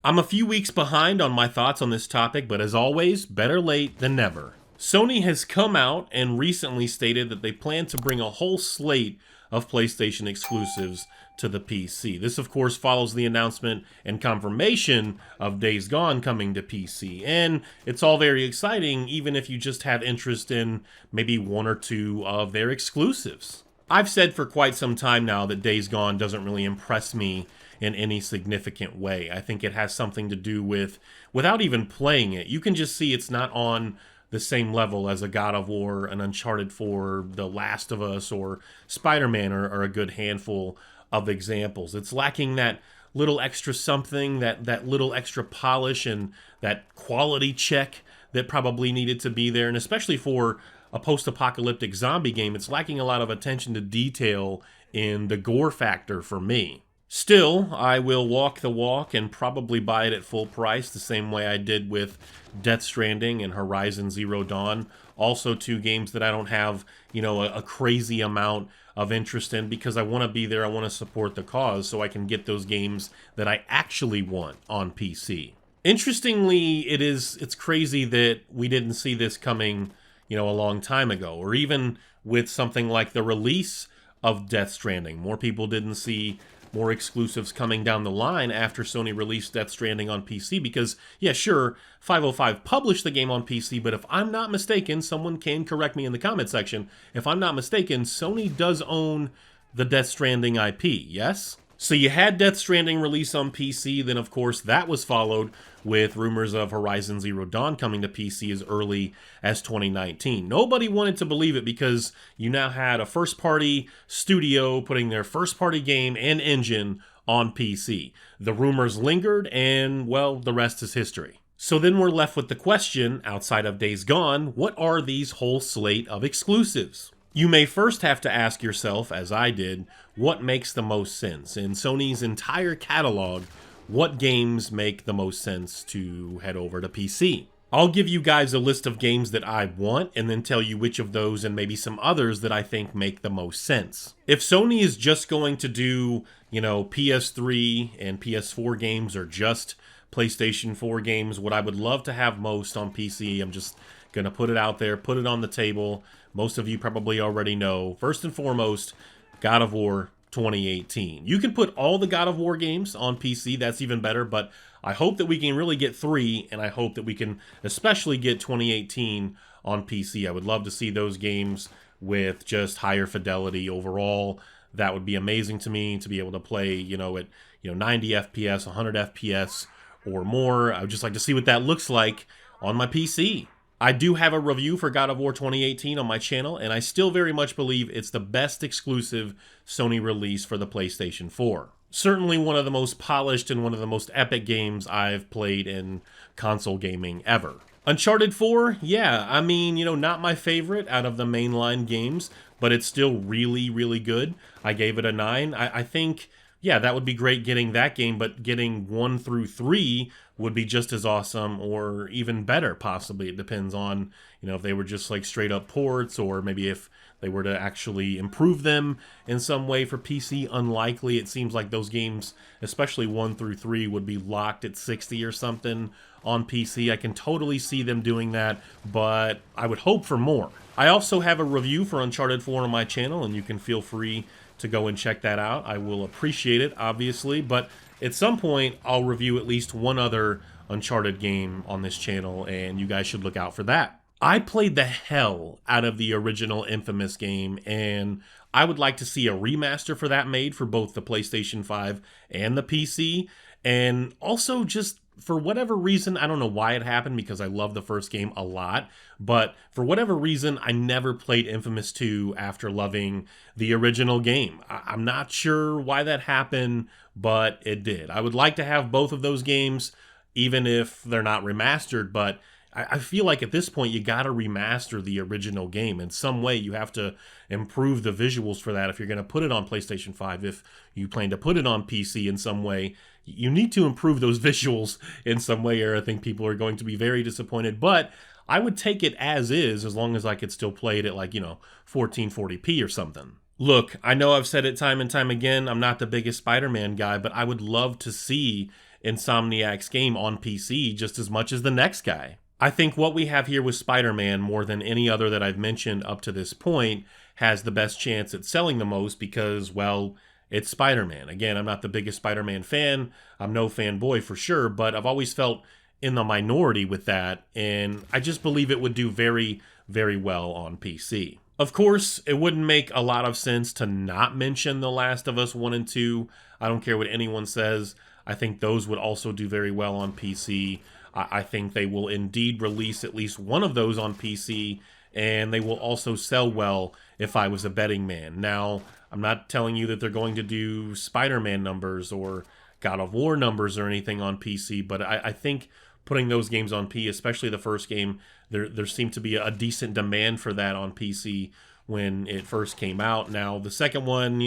I'm a few weeks behind on my thoughts on this topic, but as always, better late than never. Sony has come out and recently stated that they plan to bring a whole slate of PlayStation exclusives to the PC. This, of course, follows the announcement and confirmation of Days Gone coming to PC. And it's all very exciting, even if you just have interest in maybe one or two of their exclusives. I've said for quite some time now that Days Gone doesn't really impress me in any significant way. I think it has something to do with, without even playing it, you can just see it's not on the same level as a God of War, an Uncharted 4, The Last of Us, or SpiderMan are a good handful of examples. It's lacking that little extra something, that little extra polish and that quality check that probably needed to be there. And especially for a post-apocalyptic zombie game, it's lacking a lot of attention to detail in the gore factor for me. Still, I will walk the walk and probably buy it at full price the same way I did with Death Stranding and Horizon Zero Dawn. Also two games that I don't have, a crazy amount of interest in because I want to be there, I want to support the cause so I can get those games that I actually want on PC. Interestingly, it's crazy that we didn't see this coming, a long time ago, or even with something like the release of Death Stranding. More people didn't see more exclusives coming down the line after Sony released Death Stranding on PC because, yeah, sure, 505 published the game on PC, but if I'm not mistaken, someone can correct me in the comment section, if I'm not mistaken, Sony does own the Death Stranding IP, yes? So you had Death Stranding release on PC, then of course that was followed with rumors of Horizon Zero Dawn coming to PC as early as 2019. Nobody wanted to believe it because you now had a first-party studio putting their first-party game and engine on PC. The rumors lingered and, well, the rest is history. So then we're left with the question, outside of Days Gone, what are these whole slate of exclusives? You may first have to ask yourself, as I did, what makes the most sense? In Sony's entire catalog, what games make the most sense to head over to PC? I'll give you guys a list of games that I want and then tell you which of those and maybe some others that I think make the most sense. If Sony is just going to do, PS3 and PS4 games or just PlayStation 4 games, what I would love to have most on PC, I'm just going to put it out there, put it on the table. Most of you probably already know. First and foremost, God of War 2018. You can put all the God of War games on PC, that's even better, but I hope that we can really get 3, and I hope that we can especially get 2018 on PC. I would love to see those games with just higher fidelity overall. That would be amazing to me to be able to play, at 90 FPS, 100 FPS or more. I would just like to see what that looks like on my PC. I do have a review for God of War 2018 on my channel, and I still very much believe it's the best exclusive Sony release for the PlayStation 4. Certainly one of the most polished and one of the most epic games I've played in console gaming ever. Uncharted 4, yeah, not my favorite out of the mainline games, but it's still really, really good. I gave it a 9. I think, yeah, that would be great getting that game, but getting 1 through 3 would be just as awesome or even better, possibly. It depends on, if they were just like straight up ports or maybe if they were to actually improve them in some way for PC. Unlikely. It seems like those games, especially 1 through 3, would be locked at 60 or something on PC. I can totally see them doing that, but I would hope for more. I also have a review for Uncharted 4 on my channel, and you can feel free to go and check that out. I will appreciate it, obviously, but at some point, I'll review at least one other Uncharted game on this channel, and you guys should look out for that. I played the hell out of the original Infamous game, and I would like to see a remaster for that made for both the PlayStation 5 and the PC, and also just for whatever reason, I don't know why it happened because I love the first game a lot, but for whatever reason, I never played Infamous 2 after loving the original game. I'm not sure why that happened, but it did. I would like to have both of those games, even if they're not remastered, but I feel like at this point you gotta remaster the original game in some way. You have to improve the visuals for that if you're going to put it on PlayStation 5. If you plan to put it on PC in some way, you need to improve those visuals in some way, or I think people are going to be very disappointed. But I would take it as is, as long as I could still play it at 1440p or something. Look, I know I've said it time and time again, I'm not the biggest Spider-Man guy, but I would love to see Insomniac's game on PC just as much as the next guy. I think what we have here with Spider-Man, more than any other that I've mentioned up to this point, has the best chance at selling the most because, well, it's Spider-Man. Again, I'm not the biggest Spider-Man fan. I'm no fanboy for sure, but I've always felt in the minority with that, and I just believe it would do very, very well on PC. Of course, it wouldn't make a lot of sense to not mention The Last of Us 1 and 2. I don't care what anyone says. I think those would also do very well on PC. I think they will indeed release at least one of those on PC, and they will also sell well if I was a betting man. Now, I'm not telling you that they're going to do Spider-Man numbers or God of War numbers or anything on PC, but I think putting those games on P, especially the first game, there seemed to be a decent demand for that on PC when it first came out. Now, the second one,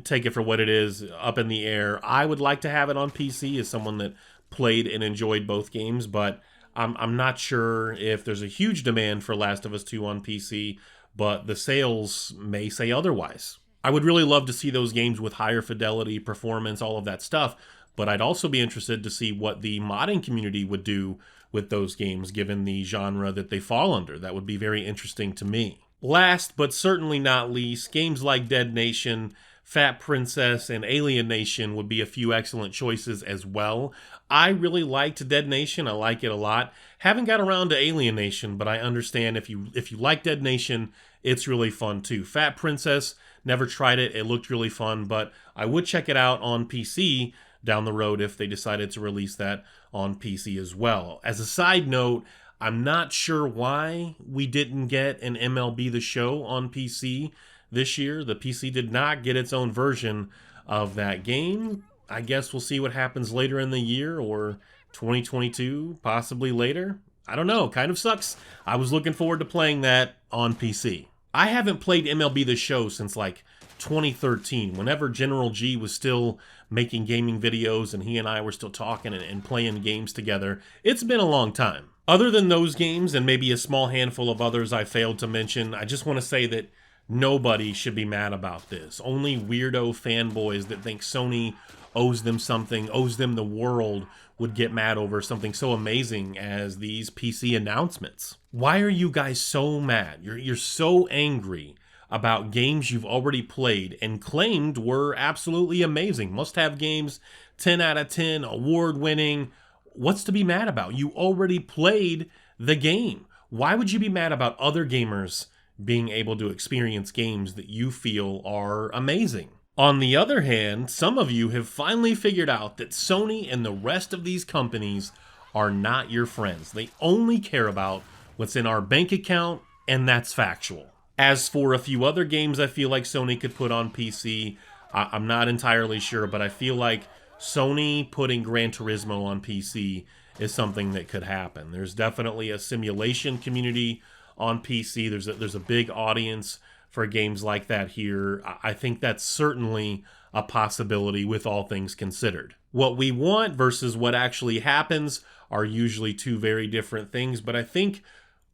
take it for what it is, up in the air. I would like to have it on PC as someone that played and enjoyed both games, but I'm not sure if there's a huge demand for Last of Us 2 on PC, but the sales may say otherwise. I would really love to see those games with higher fidelity, performance, all of that stuff, but I'd also be interested to see what the modding community would do with those games given the genre that they fall under. That would be very interesting to me. Last, but certainly not least, games like Dead Nation, Fat Princess, and Alien Nation would be a few excellent choices as well. I really liked Dead Nation. I like it a lot. Haven't got around to Alien Nation, but I understand if you like Dead Nation, it's really fun too. Fat Princess, never tried it. It looked really fun, but I would check it out on PC down the road if they decided to release that on PC as well. As a side note, I'm not sure why we didn't get an MLB The Show on PC this year. The PC did not get its own version of that game. I guess we'll see what happens later in the year or 2022, possibly later. I don't know. Kind of sucks. I was looking forward to playing that on PC. I haven't played MLB The Show since like 2013, whenever General G was still making gaming videos and he and I were still talking and playing games together. It's been a long time. Other than those games and maybe a small handful of others I failed to mention, I just want to say that nobody should be mad about this. Only weirdo fanboys that think Sony owes them something, owes them the world, would get mad over something so amazing as these PC announcements. Why are you guys so mad? You're so angry about games you've already played and claimed were absolutely amazing. Must-have games, 10 out of 10, award-winning. What's to be mad about? You already played the game. Why would you be mad about other gamers being able to experience games that you feel are amazing? On the other hand, some of you have finally figured out that Sony and the rest of these companies are not your friends. They only care about what's in our bank account, and that's factual. As for a few other games I feel like Sony could put on PC, I'm not entirely sure, but I feel like Sony putting Gran Turismo on PC is something that could happen. There's definitely a simulation community on PC. There's a big audience for games like that here. I think that's certainly a possibility with all things considered. What we want versus what actually happens are usually two very different things, but I think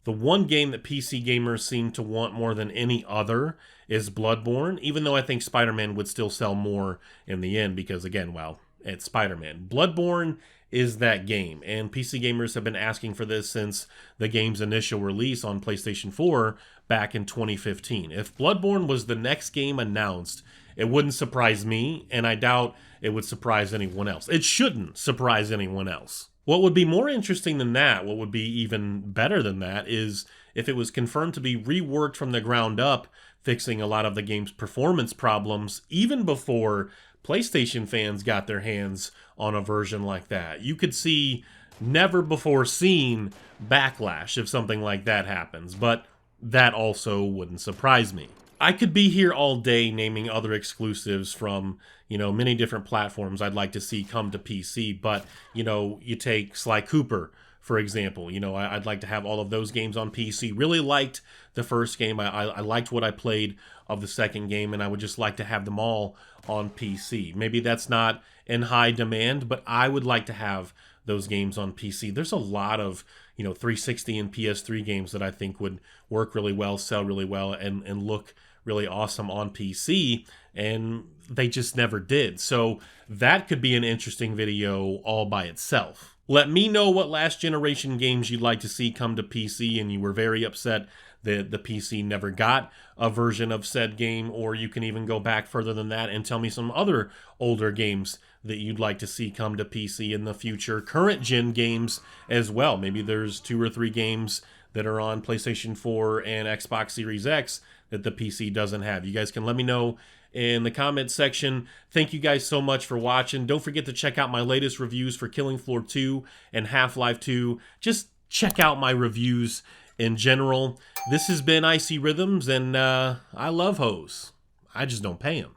the one game that PC gamers seem to want more than any other is Bloodborne, even though I think Spider-Man would still sell more in the end because, again, well, it's Spider-Man. Bloodborne is that game, and PC gamers have been asking for this since the game's initial release on PlayStation 4 back in 2015. If Bloodborne was the next game announced, it wouldn't surprise me, and I doubt it would surprise anyone else. It shouldn't surprise anyone else. What would be more interesting than that, what would be even better than that, is if it was confirmed to be reworked from the ground up, fixing a lot of the game's performance problems, even before PlayStation fans got their hands on a version like that. You could see never before seen backlash if something like that happens, but that also wouldn't surprise me. I could be here all day naming other exclusives from, many different platforms I'd like to see come to PC, but, you take Sly Cooper, for example. I'd like to have all of those games on PC. Really liked the first game. I liked what I played of the second game, and I would just like to have them all on PC. Maybe that's not in high demand, but I would like to have those games on PC. There's a lot of 360 and PS3 games that I think would work really well, sell really well, and look really awesome on PC, and they just never did. So that could be an interesting video all by itself. Let me know what last generation games you'd like to see come to PC, and you were very upset that the PC never got a version of said game, or you can even go back further than that and tell me some other older games that you'd like to see come to PC in the future. Current gen games as well. Maybe there's 2 or 3 games that are on PlayStation 4 and Xbox Series X that the PC doesn't have. You guys can let me know in the comments section. Thank you guys so much for watching. Don't forget to check out my latest reviews for Killing Floor 2 and Half-Life 2. Just check out my reviews in general. This has been IcyRhythms, and I love hoes. I just don't pay them.